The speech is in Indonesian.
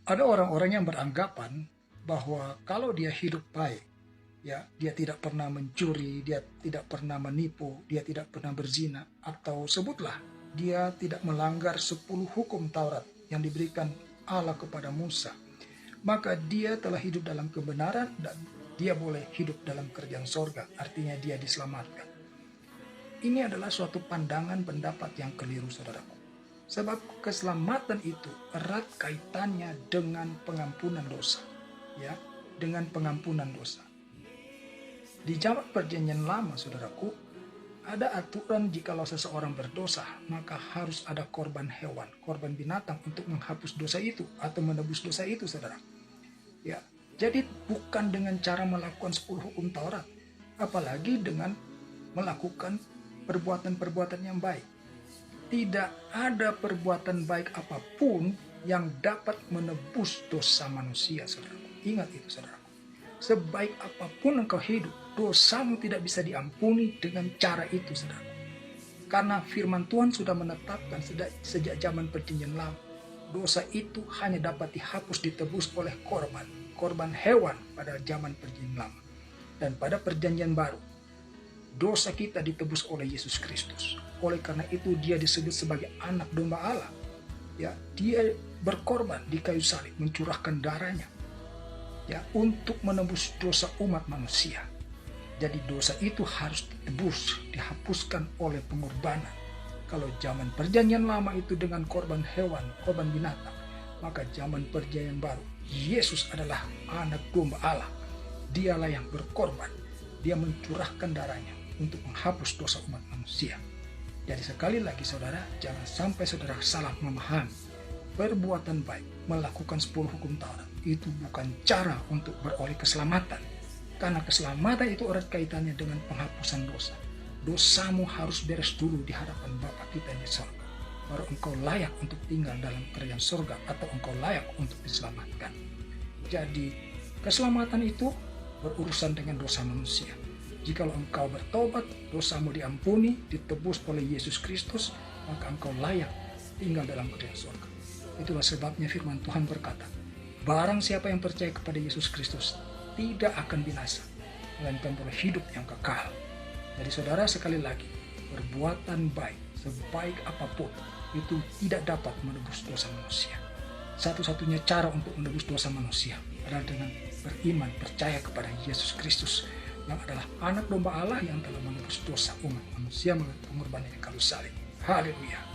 Ada orang-orang yang beranggapan bahwa kalau dia hidup baik, ya, dia tidak pernah mencuri, dia tidak pernah menipu, dia tidak pernah berzina, atau sebutlah, dia tidak melanggar 10 hukum Taurat yang diberikan Allah kepada Musa, maka dia telah hidup dalam kebenaran dan dia boleh hidup dalam kerajaan sorga, artinya dia diselamatkan. Ini adalah suatu pandangan pendapat yang keliru, saudaraku. Sebab keselamatan itu erat kaitannya dengan pengampunan dosa, ya, dengan pengampunan dosa. Di zaman Perjanjian Lama, saudaraku, ada aturan jikalau seseorang berdosa, maka harus ada korban hewan, korban binatang untuk menghapus dosa itu atau menebus dosa itu, saudara. Ya, jadi bukan dengan cara melakukan 10 hukum Taurat, apalagi dengan melakukan perbuatan-perbuatan yang baik. Tidak ada perbuatan baik apapun yang dapat menebus dosa manusia, saudaraku. Ingat itu, saudaraku. Sebaik apapun engkau hidup, dosamu tidak bisa diampuni dengan cara itu, saudaraku. Karena firman Tuhan sudah menetapkan sejak zaman Perjanjian Lama, dosa itu hanya dapat dihapus, ditebus oleh korban hewan pada zaman Perjanjian Lama. Dan pada Perjanjian Baru, dosa kita ditebus oleh Yesus Kristus. Oleh karena itu dia disebut sebagai anak domba Allah. Ya, dia berkorban di kayu salib, mencurahkan darahnya, ya, untuk menebus dosa umat manusia. Jadi dosa itu harus ditebus, dihapuskan oleh pengorbanan. Kalau zaman Perjanjian Lama itu dengan korban hewan, korban binatang, maka zaman Perjanjian Baru, Yesus adalah anak domba Allah. Dialah yang berkorban. Dia mencurahkan darahnya untuk menghapus dosa umat manusia. Jadi sekali lagi, saudara, jangan sampai saudara salah memahami. Perbuatan baik, melakukan 10 hukum Taurat, itu bukan cara untuk beroleh keselamatan. Karena keselamatan itu erat kaitannya dengan penghapusan dosa. Dosamu harus beres dulu di hadapan Bapa kita di surga, baru engkau layak untuk tinggal dalam kerajaan surga, atau engkau layak untuk diselamatkan. Jadi keselamatan itu berurusan dengan dosa manusia. Jikalau engkau bertobat, dosamu diampuni, ditebus oleh Yesus Kristus, maka engkau layak tinggal dalam kerajaan surga. Itulah sebabnya firman Tuhan berkata, barang siapa yang percaya kepada Yesus Kristus tidak akan binasa, melainkan boleh hidup yang kekal. Jadi saudara, sekali lagi, perbuatan baik, sebaik apapun, itu tidak dapat menebus dosa manusia. Satu-satunya cara untuk menebus dosa manusia adalah dengan beriman, percaya kepada Yesus Kristus, yang adalah anak domba Allah yang telah menebus dosa umat manusia melalui pengorbanan di kayu salib. Haleluya.